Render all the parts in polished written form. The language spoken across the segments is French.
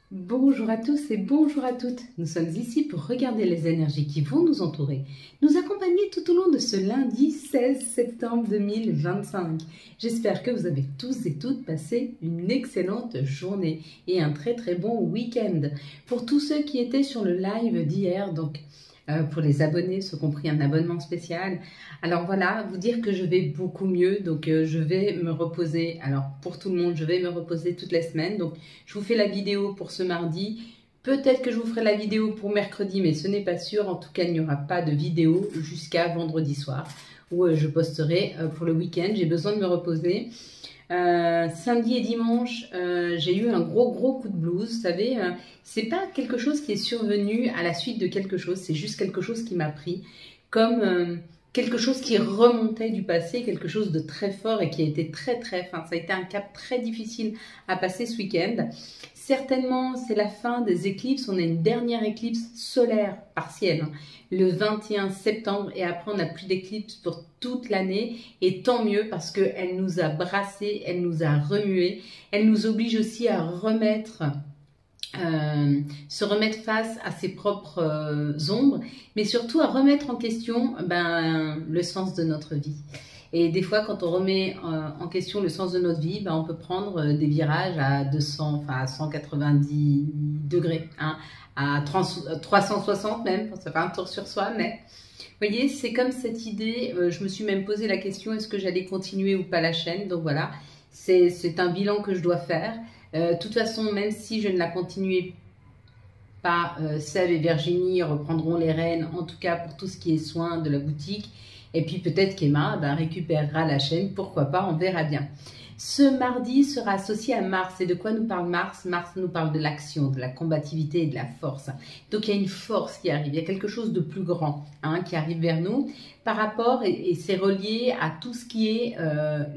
Bonjour à tous et bonjour à toutes. Nous sommes ici pour regarder les énergies qui vont nous entourer, nous accompagner tout au long de ce lundi 16 septembre 2025. J'espère que vous avez tous et toutes passé une excellente journée et un très bon week-end. Pour tous ceux qui étaient sur le live d'hier, donc pour les abonnés, ceux qui ont pris un abonnement spécial. Alors voilà, vous dire que je vais beaucoup mieux, donc je vais me reposer. Alors pour tout le monde, je vais me reposer toutes les semaines. Donc je vous fais la vidéo pour ce mardi. Peut-être que je vous ferai la vidéo pour mercredi, mais ce n'est pas sûr. En tout cas, il n'y aura pas de vidéo jusqu'à vendredi soir où je posterai pour le week-end. J'ai besoin de me reposer. Samedi et dimanche, j'ai eu un gros coup de blues. Vous savez, c'est pas quelque chose qui est survenu à la suite de quelque chose, c'est juste quelque chose qui m'a pris comme quelque chose qui remontait du passé, quelque chose de très fort et qui a été enfin, ça a été un cap très difficile à passer ce week-end. Certainement, c'est la fin des éclipses. On a une dernière éclipse solaire partielle, le 21 septembre. Et après, on n'a plus d'éclipse pour toute l'année. Et tant mieux parce qu'elle nous a brassés, elle nous a remués. Elle nous oblige aussi à se remettre face à ses propres ombres. Mais surtout à remettre en question le sens de notre vie. Et des fois, quand on remet en question le sens de notre vie, on peut prendre des virages à 200, enfin à 190 degrés, hein, à 360 même, pour se faire un tour sur soi. Mais vous voyez, c'est comme cette idée, je me suis même posé la question, est-ce que j'allais continuer ou pas la chaîne? Donc voilà, c'est un bilan que je dois faire. De toute façon, même si je ne la continuais pas, Seb et Virginie reprendront les rênes, en tout cas pour tout ce qui est soin de la boutique. Et puis peut-être qu'Emma récupérera la chaîne, pourquoi pas, on verra bien. Ce mardi sera associé à Mars. Et de quoi nous parle Mars? Mars nous parle de l'action, de la combativité et de la force. Donc il y a une force qui arrive, il y a quelque chose de plus grand qui arrive vers nous par rapport, et c'est relié à tout ce qui est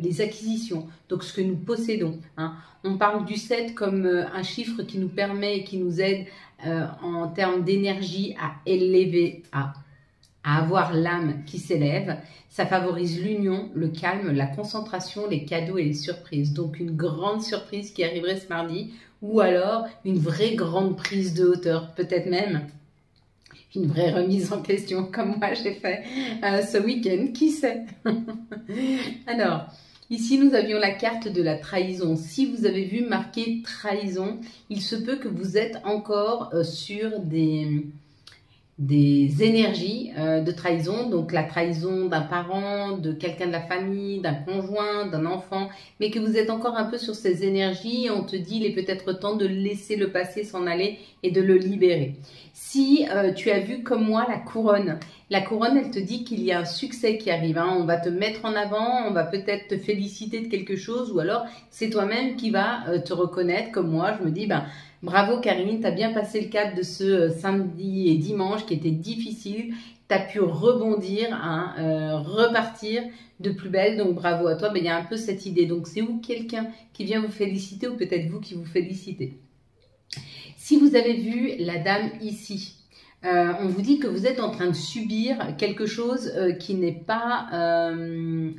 les acquisitions, donc ce que nous possédons. On parle du 7 comme un chiffre qui nous permet et qui nous aide en termes d'énergie à élever, à avoir l'âme qui s'élève. Ça favorise l'union, le calme, la concentration, les cadeaux et les surprises. Donc une grande surprise qui arriverait ce mardi, ou alors une vraie grande prise de hauteur, peut-être même une vraie remise en question comme moi j'ai fait ce week-end, qui sait. Alors, ici nous avions la carte de la trahison. Si vous avez vu marqué trahison, il se peut que vous êtes encore sur des énergies de trahison, donc la trahison d'un parent, de quelqu'un de la famille, d'un conjoint, d'un enfant, mais que vous êtes encore un peu sur ces énergies et on te dit il est peut-être temps de laisser le passé s'en aller et de le libérer. Si tu as vu comme moi la couronne elle te dit qu'il y a un succès qui arrive, on va te mettre en avant, on va peut-être te féliciter de quelque chose, ou alors c'est toi-même qui va te reconnaître comme moi. Je me dis bravo Karine, tu as bien passé le cap de ce samedi et dimanche qui était difficile. Tu as pu rebondir, repartir de plus belle. Donc bravo à toi. Il y a un peu cette idée. Donc c'est ou quelqu'un qui vient vous féliciter ou peut-être vous qui vous félicitez. Si vous avez vu la dame ici, on vous dit que vous êtes en train de subir quelque chose qui n'est pas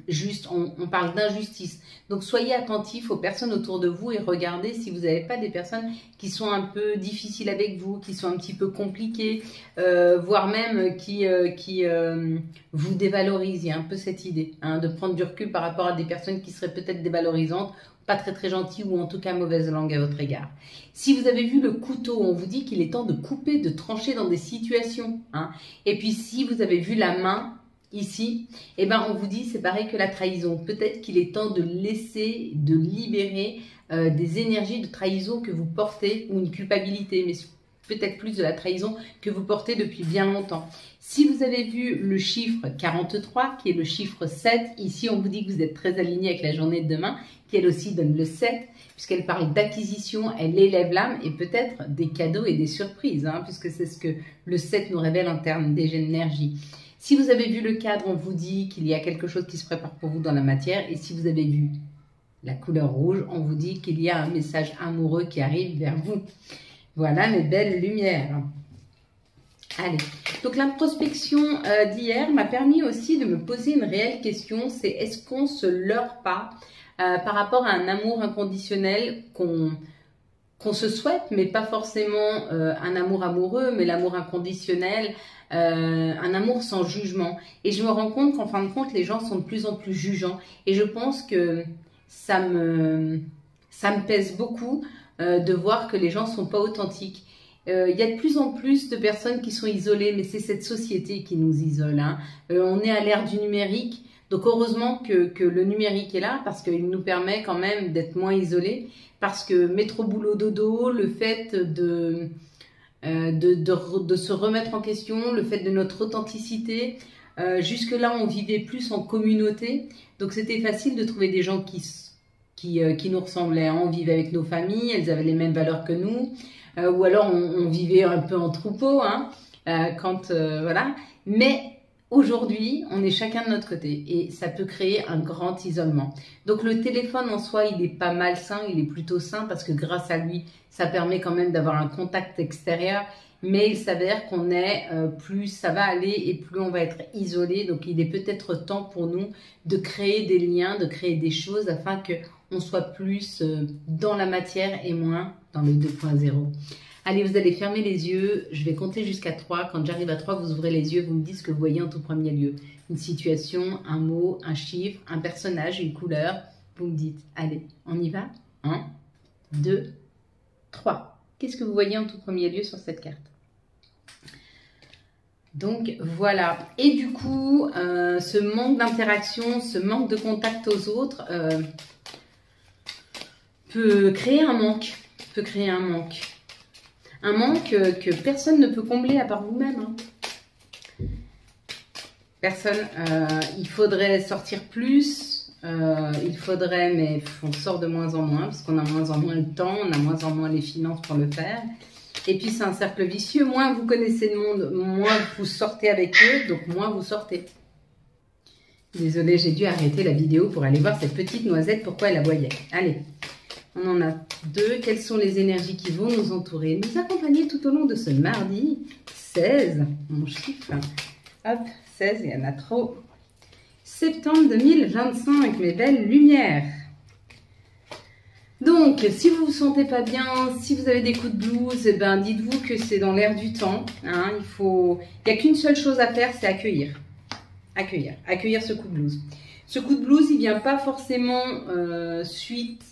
juste. On parle d'injustice. Donc, soyez attentifs aux personnes autour de vous et regardez si vous n'avez pas des personnes qui sont un peu difficiles avec vous, qui sont un petit peu compliquées, voire même qui vous dévalorisent. Il y a un peu cette idée de prendre du recul par rapport à des personnes qui seraient peut-être dévalorisantes, pas très gentil ou en tout cas mauvaise langue à votre égard. Si vous avez vu le couteau, on vous dit qu'il est temps de couper, de trancher dans des situations. Et puis si vous avez vu la main ici, on vous dit c'est pareil que la trahison. Peut-être qu'il est temps de laisser, de libérer des énergies de trahison que vous portez ou une culpabilité, mais peut-être plus de la trahison que vous portez depuis bien longtemps. Si vous avez vu le chiffre 43, qui est le chiffre 7, ici on vous dit que vous êtes très aligné avec la journée de demain, qui elle aussi donne le 7, puisqu'elle parle d'acquisition, elle élève l'âme et peut-être des cadeaux et des surprises, puisque c'est ce que le 7 nous révèle en termes d'énergie. Si vous avez vu le cadre, on vous dit qu'il y a quelque chose qui se prépare pour vous dans la matière, et si vous avez vu la couleur rouge, on vous dit qu'il y a un message amoureux qui arrive vers vous. Voilà mes belles lumières. Allez, donc l'introspection d'hier m'a permis aussi de me poser une réelle question, c'est est-ce qu'on se leurre pas par rapport à un amour inconditionnel qu'on qu'on se souhaite, mais pas forcément un amour amoureux, mais l'amour inconditionnel, un amour sans jugement. Et je me rends compte qu'en fin de compte, les gens sont de plus en plus jugeants. Et je pense que ça me pèse beaucoup de voir que les gens ne sont pas authentiques. Il y a de plus en plus de personnes qui sont isolées, mais c'est cette société qui nous isole. Hein. On est à l'ère du numérique, donc heureusement que le numérique est là, parce qu'il nous permet quand même d'être moins isolés, parce que métro boulot dodo, le fait de se remettre en question, le fait de notre authenticité. Jusque-là, on vivait plus en communauté, donc c'était facile de trouver des gens qui nous ressemblaient. On vivait avec nos familles, elles avaient les mêmes valeurs que nous, ou alors on vivait un peu en troupeau, hein, voilà. Mais aujourd'hui, on est chacun de notre côté et ça peut créer un grand isolement. Donc le téléphone en soi, il est pas malsain, il est plutôt sain parce que grâce à lui, ça permet quand même d'avoir un contact extérieur. Mais il s'avère qu'on est, plus ça va aller et plus on va être isolé. Donc il est peut-être temps pour nous de créer des liens, de créer des choses afin qu'on soit plus dans la matière et moins dans le 2.0. Allez, vous allez fermer les yeux, je vais compter jusqu'à 3. Quand j'arrive à 3, vous ouvrez les yeux, vous me dites ce que vous voyez en tout premier lieu. Une situation, un mot, un chiffre, un personnage, une couleur. Vous me dites, allez, on y va. 1, 2, 3. Qu'est-ce que vous voyez en tout premier lieu sur cette carte? Donc voilà, et du coup, ce manque d'interaction, ce manque de contact aux autres peut créer un manque, un manque que personne ne peut combler à part vous-même. Hein. Personne, il faudrait sortir plus, il faudrait, mais on sort de moins en moins, parce qu'on a moins en moins le temps, on a moins en moins les finances pour le faire. Et puis c'est un cercle vicieux, moins vous connaissez le monde, moins vous sortez avec eux, donc moins vous sortez. Désolée, j'ai dû arrêter la vidéo pour aller voir cette petite noisette, pourquoi elle aboyait. Allez, on en a 2. Quelles sont les énergies qui vont nous entourer, nous accompagner tout au long de ce mardi 16, mon chiffre. Hop, 16, il y en a trop. Septembre 2025, mes belles lumières. Donc, si vous vous sentez pas bien, si vous avez des coups de blues, eh ben, dites-vous que c'est dans l'air du temps. Hein, il n'y a qu'une seule chose à faire, c'est accueillir. Accueillir ce coup de blues. Ce coup de blues, il vient pas forcément suite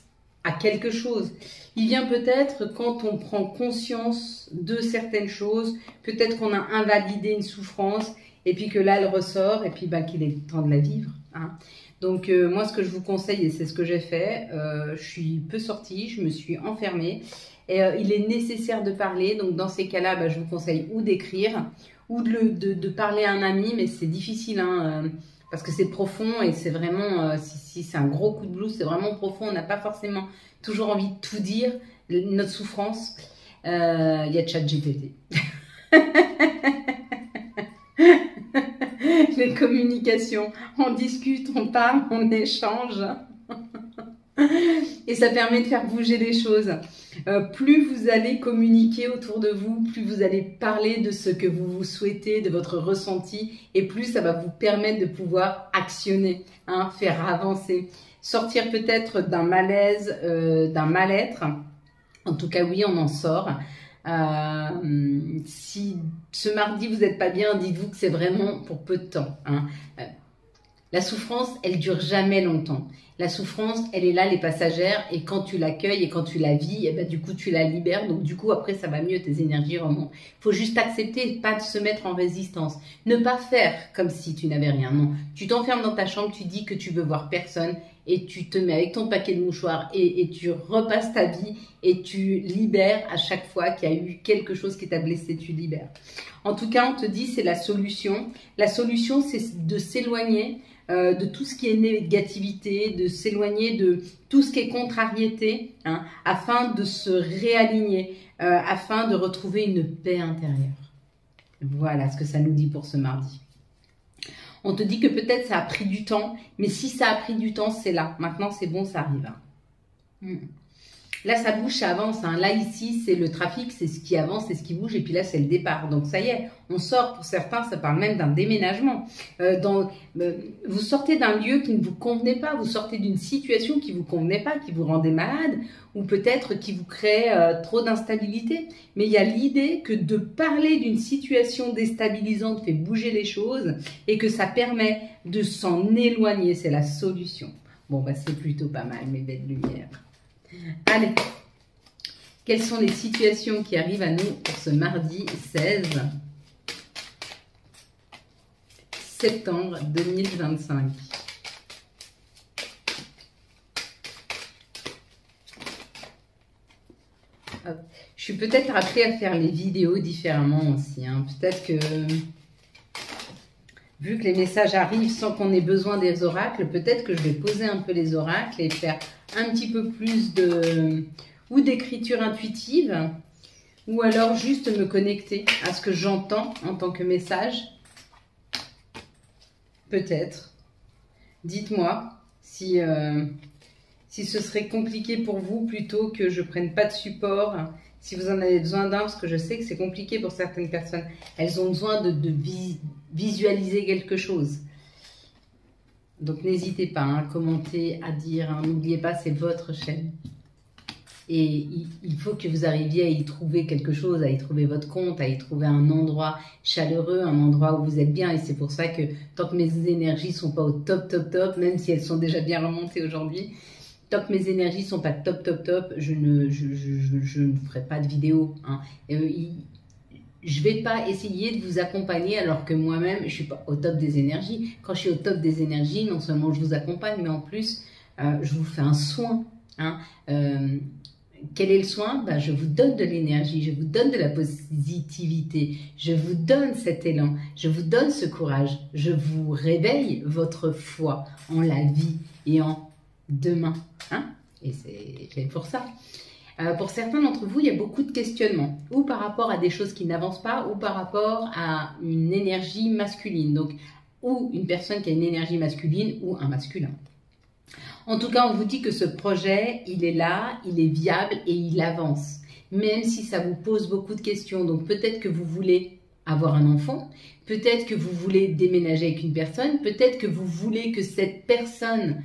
à quelque chose. Il vient peut-être quand on prend conscience de certaines choses, peut-être qu'on a invalidé une souffrance, et puis que là, elle ressort, et puis bah, qu'il est temps de la vivre. Hein. Donc moi ce que je vous conseille, et c'est ce que j'ai fait, je suis peu sortie, je me suis enfermée et il est nécessaire de parler. Donc dans ces cas-là, bah, je vous conseille ou d'écrire ou de parler à un ami, mais c'est difficile hein, parce que c'est profond et c'est vraiment, si c'est un gros coup de blues, c'est vraiment profond, on n'a pas forcément toujours envie de tout dire, notre souffrance. Il y a ChatGPT. Les communications, on discute, on parle, on échange et ça permet de faire bouger les choses. Plus vous allez communiquer autour de vous, plus vous allez parler de ce que vous souhaitez, de votre ressenti, et plus ça va vous permettre de pouvoir actionner, hein, faire avancer, sortir peut-être d'un malaise, d'un mal-être. En tout cas oui, on en sort. Si ce mardi vous n'êtes pas bien, dites-vous que c'est vraiment pour peu de temps. Hein. La souffrance, elle dure jamais longtemps. La souffrance, elle est là, elle est passagère, et quand tu l'accueilles et quand tu la vis, et ben, du coup tu la libères, donc du coup après ça va mieux, tes énergies remontent. Il faut juste accepter, pas se mettre en résistance. Ne pas faire comme si tu n'avais rien, non. Tu t'enfermes dans ta chambre, tu dis que tu veux voir personne, et tu te mets avec ton paquet de mouchoirs et tu repasses ta vie et tu libères à chaque fois qu'il y a eu quelque chose qui t'a blessé, tu libères. En tout cas, on te dit c'est la solution. La solution, c'est de s'éloigner de tout ce qui est négativité, de s'éloigner de tout ce qui est contrariété, hein, afin de se réaligner, afin de retrouver une paix intérieure. Voilà ce que ça nous dit pour ce mardi. On te dit que peut-être ça a pris du temps, mais si ça a pris du temps, c'est là. Maintenant, c'est bon, ça arrive. Là, ça bouge, ça avance. Hein. Là, ici, c'est le trafic, c'est ce qui avance, c'est ce qui bouge. Et puis là, c'est le départ. Donc, ça y est, on sort. Pour certains, ça parle même d'un déménagement. Vous sortez d'un lieu qui ne vous convenait pas. Vous sortez d'une situation qui ne vous convenait pas, qui vous rendait malade. Ou peut-être qui vous crée trop d'instabilité. Mais il y a l'idée que de parler d'une situation déstabilisante fait bouger les choses. Et que ça permet de s'en éloigner. C'est la solution. Bon, bah, c'est plutôt pas mal, mes belles lumières. Allez, quelles sont les situations qui arrivent à nous pour ce mardi 16 septembre 2025? Je suis peut-être appelée à faire les vidéos différemment aussi. Hein. Peut-être que, vu que les messages arrivent sans qu'on ait besoin des oracles, peut-être que je vais poser un peu les oracles et faire un petit peu plus d'écriture intuitive, ou alors juste me connecter à ce que j'entends en tant que message. Peut-être. Dites-moi si ce serait compliqué pour vous, plutôt que je prenne pas de support, si vous en avez besoin d'un, parce que je sais que c'est compliqué pour certaines personnes. Elles ont besoin de visualiser quelque chose. Donc, n'hésitez pas à commenter, à dire. Hein, n'oubliez pas, c'est votre chaîne. Et il faut que vous arriviez à y trouver quelque chose, à y trouver votre compte, à y trouver un endroit chaleureux, un endroit où vous êtes bien. Et c'est pour ça que tant que mes énergies ne sont pas au top, même si elles sont déjà bien remontées aujourd'hui, tant que mes énergies ne sont pas top, je ne ferai pas de vidéo. Hein. Je ne vais pas essayer de vous accompagner alors que moi-même, je ne suis pas au top des énergies. Quand je suis au top des énergies, non seulement je vous accompagne, mais en plus, je vous fais un soin. Hein. Quel est le soin? Je vous donne de l'énergie, je vous donne de la positivité, je vous donne cet élan, je vous donne ce courage, je vous réveille votre foi en la vie et en demain. Hein. Et c'est fait pour ça. Pour certains d'entre vous, il y a beaucoup de questionnements, ou par rapport à des choses qui n'avancent pas, ou par rapport à une énergie masculine, donc ou une personne qui a une énergie masculine, ou un masculin. En tout cas, on vous dit que ce projet, il est là, il est viable et il avance, même si ça vous pose beaucoup de questions. Donc peut-être que vous voulez avoir un enfant, peut-être que vous voulez déménager avec une personne, peut-être que vous voulez que cette personne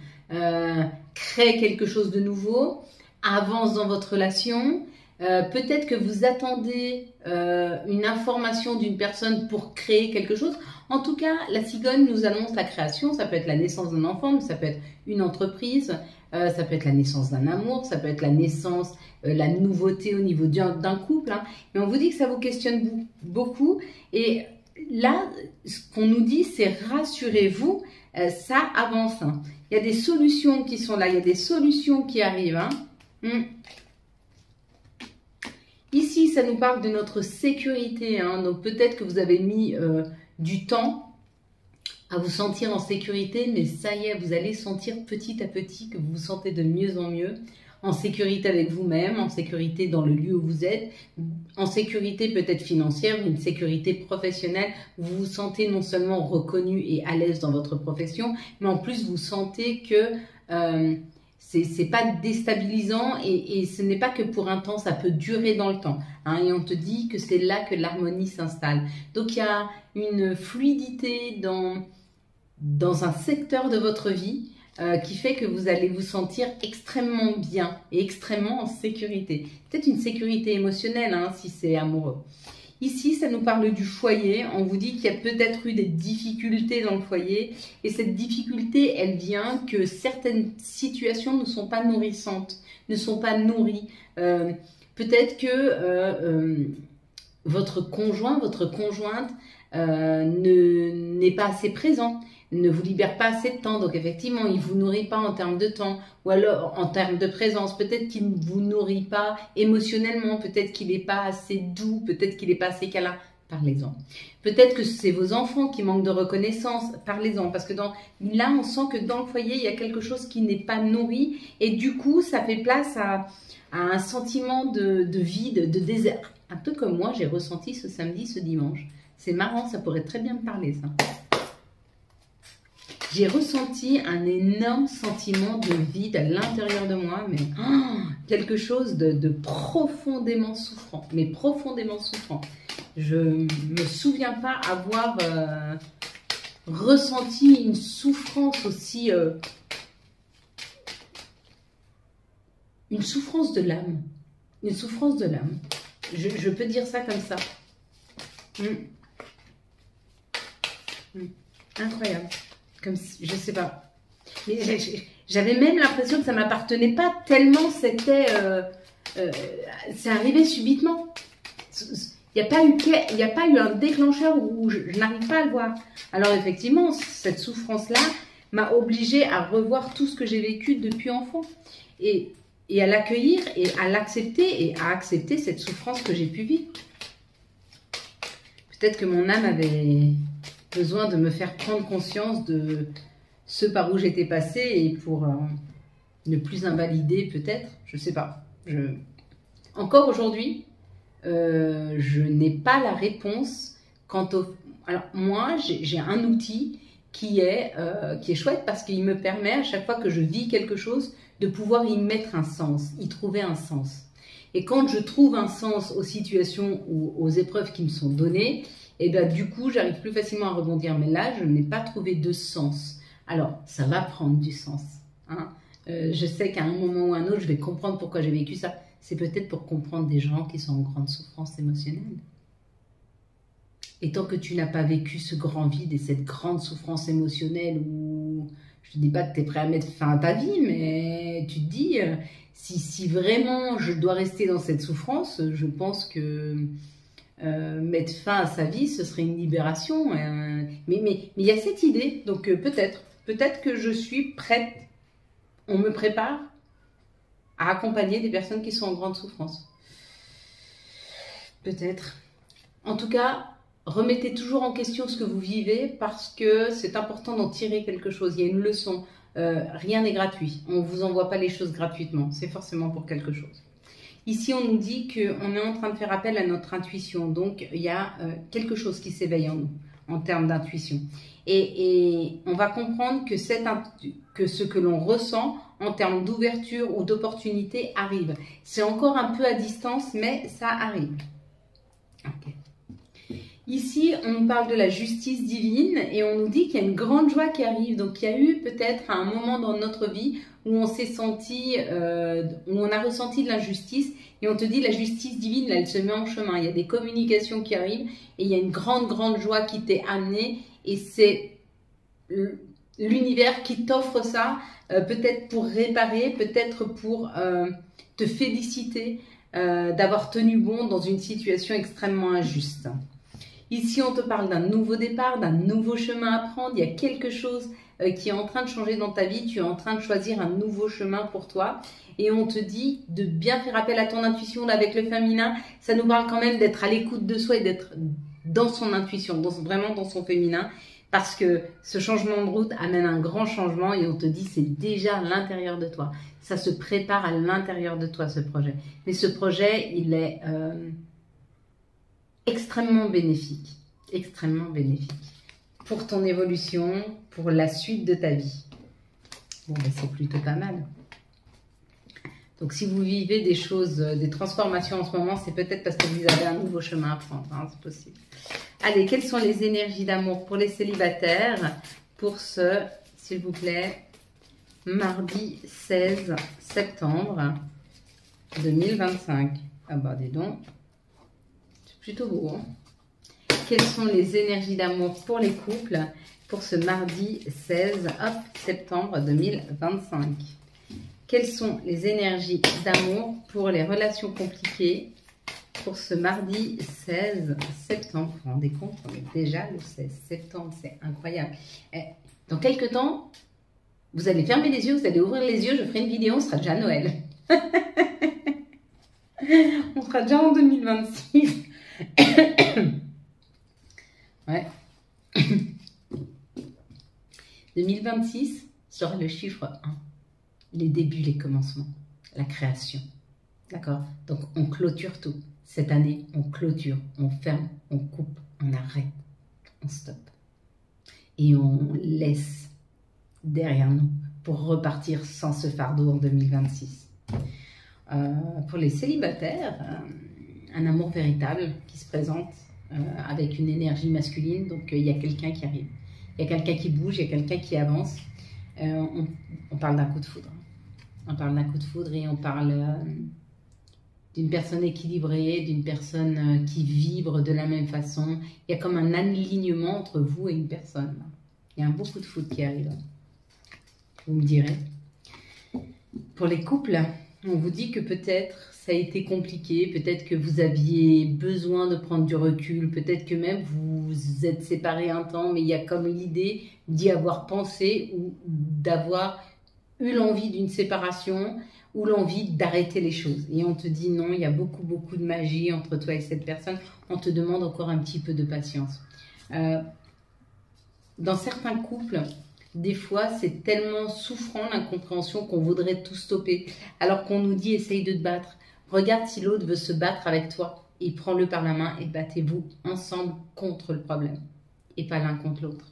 crée quelque chose de nouveau, avance dans votre relation, peut-être que vous attendez une information d'une personne pour créer quelque chose. En tout cas, la cigogne nous annonce la création. Ça peut être la naissance d'un enfant, mais ça peut être une entreprise, ça peut être la naissance d'un amour, ça peut être la naissance, la nouveauté au niveau d'un couple. Hein. Mais on vous dit que ça vous questionne beaucoup. Et là, ce qu'on nous dit, c'est rassurez-vous, ça avance. Hein. Il y a des solutions qui sont là, il y a des solutions qui arrivent. Hein. Ici, ça nous parle de notre sécurité. Hein. Donc peut-être que vous avez mis du temps à vous sentir en sécurité, mais ça y est, vous allez sentir petit à petit que vous vous sentez de mieux en mieux, en sécurité avec vous-même, en sécurité dans le lieu où vous êtes, en sécurité peut-être financière, ou une sécurité professionnelle. Vous vous sentez non seulement reconnu et à l'aise dans votre profession, mais en plus vous sentez que c'est pas déstabilisant et ce n'est pas que pour un temps, ça peut durer dans le temps. Hein, et on te dit que c'est là que l'harmonie s'installe. Donc il y a une fluidité dans un secteur de votre vie qui fait que vous allez vous sentir extrêmement bien et extrêmement en sécurité. Peut-être une sécurité émotionnelle hein, si c'est amoureux. Ici, ça nous parle du foyer. On vous dit qu'il y a peut-être eu des difficultés dans le foyer. Et cette difficulté, elle vient que certaines situations ne sont pas nourrissantes, ne sont pas nourries. Peut-être que votre conjoint, votre conjointe n'est pas assez présent, ne vous libère pas assez de temps. Donc effectivement, il ne vous nourrit pas en termes de temps ou alors en termes de présence. Peut-être qu'il ne vous nourrit pas émotionnellement, peut-être qu'il n'est pas assez doux, peut-être qu'il n'est pas assez câlin. Parlez-en. Peut-être que c'est vos enfants qui manquent de reconnaissance. Parlez-en. Parce que là, on sent que dans le foyer, il y a quelque chose qui n'est pas nourri. Et du coup, ça fait place à un sentiment de vide, de désert. Un peu comme moi, j'ai ressenti ce samedi, ce dimanche. C'est marrant, ça pourrait très bien me parler, ça. j'ai ressenti un énorme sentiment de vide à l'intérieur de moi, mais quelque chose de profondément souffrant, mais profondément souffrant. Je me souviens pas avoir ressenti une souffrance aussi, une souffrance de l'âme, une souffrance de l'âme. Je peux dire ça comme ça. Incroyable. Comme si, je sais pas. J'avais même l'impression que ça m'appartenait pas tellement c'était. C'est arrivé subitement. Il n'y a pas eu un déclencheur où je n'arrive pas à le voir. Alors effectivement, cette souffrance-là m'a obligée à revoir tout ce que j'ai vécu depuis enfant. Et à l'accueillir et à l'accepter et à accepter cette souffrance que j'ai pu vivre. Peut-être que mon âme avait besoin de me faire prendre conscience de ce par où j'étais passée et pour ne plus invalider peut-être, je sais pas. Encore aujourd'hui, je n'ai pas la réponse quant au... Alors moi, j'ai un outil qui est chouette parce qu'il me permet à chaque fois que je vis quelque chose de pouvoir y mettre un sens, y trouver un sens. Et quand je trouve un sens aux situations ou aux épreuves qui me sont données, et bien du coup, j'arrive plus facilement à rebondir. Mais là, je n'ai pas trouvé de sens. Alors, ça va prendre du sens. Hein. Je sais qu'à un moment ou un autre, je vais comprendre pourquoi j'ai vécu ça. C'est peut-être pour comprendre des gens qui sont en grande souffrance émotionnelle. Et tant que tu n'as pas vécu ce grand vide et cette grande souffrance émotionnelle où je ne dis pas que tu es prêt à mettre fin à ta vie, mais tu te dis, si vraiment je dois rester dans cette souffrance, je pense que mettre fin à sa vie, ce serait une libération. Mais il y a cette idée, donc peut-être que je suis prête, on me prépare à accompagner des personnes qui sont en grande souffrance. Peut-être. En tout cas, remettez toujours en question ce que vous vivez parce que c'est important d'en tirer quelque chose. Il y a une leçon. Rien n'est gratuit. On ne vous envoie pas les choses gratuitement. C'est forcément pour quelque chose. Ici, on nous dit qu'on est en train de faire appel à notre intuition. Donc, il y a quelque chose qui s'éveille en nous en termes d'intuition. Et on va comprendre que ce que l'on ressent en termes d'ouverture ou d'opportunité arrive. C'est encore un peu à distance, mais ça arrive. Okay. Ici, on nous parle de la justice divine et on nous dit qu'il y a une grande joie qui arrive. Donc, il y a eu peut-être un moment dans notre vie où on s'est senti, où on a ressenti de l'injustice et on te dit la justice divine, là, elle se met en chemin. Il y a des communications qui arrivent et il y a une grande, grande joie qui t'est amenée et c'est l'univers qui t'offre ça, peut-être pour réparer, peut-être pour te féliciter d'avoir tenu bon dans une situation extrêmement injuste. Ici, on te parle d'un nouveau départ, d'un nouveau chemin à prendre. Il y a quelque chose qui est en train de changer dans ta vie. Tu es en train de choisir un nouveau chemin pour toi. Et on te dit de bien faire appel à ton intuition. Là, avec le féminin, ça nous parle quand même d'être à l'écoute de soi et d'être dans son intuition, vraiment dans son féminin. Parce que ce changement de route amène un grand changement et on te dit c'est déjà à l'intérieur de toi. Ça se prépare à l'intérieur de toi, ce projet. Mais ce projet, il est... extrêmement bénéfique pour ton évolution, pour la suite de ta vie. Bon, ben, c'est plutôt pas mal. Donc, si vous vivez des choses, des transformations en ce moment, c'est peut-être parce que vous avez un nouveau chemin à prendre, hein, c'est possible. Allez, quelles sont les énergies d'amour pour les célibataires pour ce, s'il vous plaît, mardi 16 septembre 2025. Ah bah, dis donc. Plutôt beau. Hein. Quelles sont les énergies d'amour pour les couples pour ce mardi 16 septembre 2025? Quelles sont les énergies d'amour pour les relations compliquées pour ce mardi 16 septembre? Vous vous rendez compte, on est déjà le 16 septembre, c'est incroyable. Dans quelques temps, vous allez fermer les yeux, vous allez ouvrir les yeux, je ferai une vidéo, on sera déjà à Noël. On sera déjà en 2026. Ouais. 2026 sera le chiffre 1. Les débuts, les commencements, la création. D'accord? Donc, on clôture tout. Cette année, on clôture, on ferme, on coupe, on arrête, on stoppe. Et on laisse derrière nous pour repartir sans ce fardeau en 2026. Pour les célibataires, un amour véritable qui se présente avec une énergie masculine, donc il y a quelqu'un qui arrive, il y a quelqu'un qui bouge, il y a quelqu'un qui avance. On parle d'un coup de foudre. On parle d'un coup de foudre et on parle d'une personne équilibrée, d'une personne qui vibre de la même façon. Il y a comme un alignement entre vous et une personne. Il y a un beau coup de foudre qui arrive. Vous me direz. Pour les couples, on vous dit que peut-être ça a été compliqué, peut-être que vous aviez besoin de prendre du recul, peut-être que même vous êtes séparés un temps, mais il y a comme l'idée d'y avoir pensé ou d'avoir eu l'envie d'une séparation ou l'envie d'arrêter les choses. Et on te dit non, il y a beaucoup de magie entre toi et cette personne. On te demande encore un petit peu de patience. Dans certains couples, des fois, c'est tellement souffrant l'incompréhension qu'on voudrait tout stopper. Alors qu'on nous dit, essaye de te battre. Regarde si l'autre veut se battre avec toi. Et prends-le par la main et battez-vous ensemble contre le problème. Et pas l'un contre l'autre.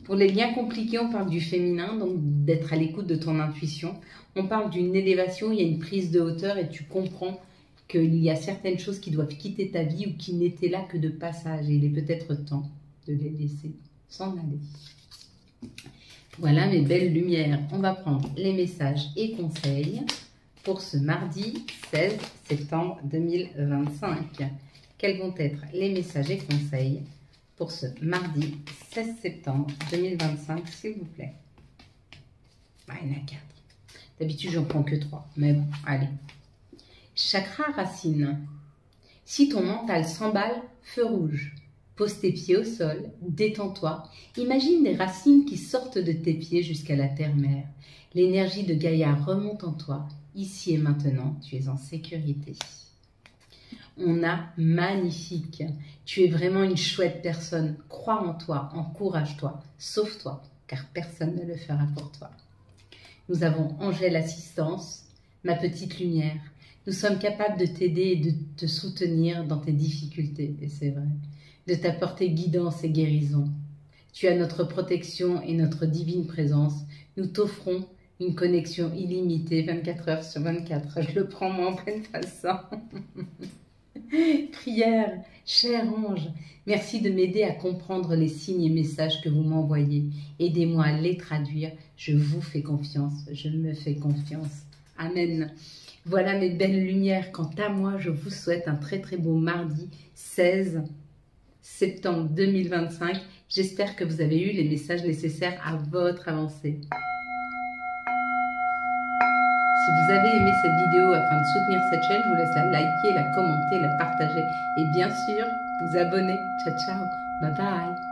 Pour les liens compliqués, on parle du féminin, donc d'être à l'écoute de ton intuition. On parle d'une élévation, il y a une prise de hauteur et tu comprends qu'il y a certaines choses qui doivent quitter ta vie ou qui n'étaient là que de passage. Et il est peut-être temps de les laisser s'en aller. Voilà mes belles lumières. On va prendre les messages et conseils pour ce mardi 16 septembre 2025. Quels vont être les messages et conseils pour ce mardi 16 septembre 2025, s'il vous plaît? Il y en a 4. D'habitude, j'en prends que 3. Mais bon, allez. Chakra racine. Si ton mental s'emballe, feu rouge. Pose tes pieds au sol, détends-toi. Imagine des racines qui sortent de tes pieds jusqu'à la terre-mère. L'énergie de Gaïa remonte en toi. Ici et maintenant, tu es en sécurité. On a magnifique. Tu es vraiment une chouette personne. Crois en toi, encourage-toi, sauve-toi, car personne ne le fera pour toi. Nous avons Angèle Assistance, ma petite lumière. Nous sommes capables de t'aider et de te soutenir dans tes difficultés, et c'est vrai, de t'apporter guidance et guérison. Tu as notre protection et notre divine présence. Nous t'offrons une connexion illimitée 24 heures sur 24. Je le prends moi en pleine façon. Prière, cher ange, merci de m'aider à comprendre les signes et messages que vous m'envoyez. Aidez-moi à les traduire. Je vous fais confiance, je me fais confiance. Amen. Voilà mes belles lumières. Quant à moi, je vous souhaite un très beau mardi 16 septembre 2025. J'espère que vous avez eu les messages nécessaires à votre avancée. Si vous avez aimé cette vidéo afin de soutenir cette chaîne, je vous laisse la liker, la commenter, la partager et bien sûr vous abonner. Ciao, ciao, bye bye.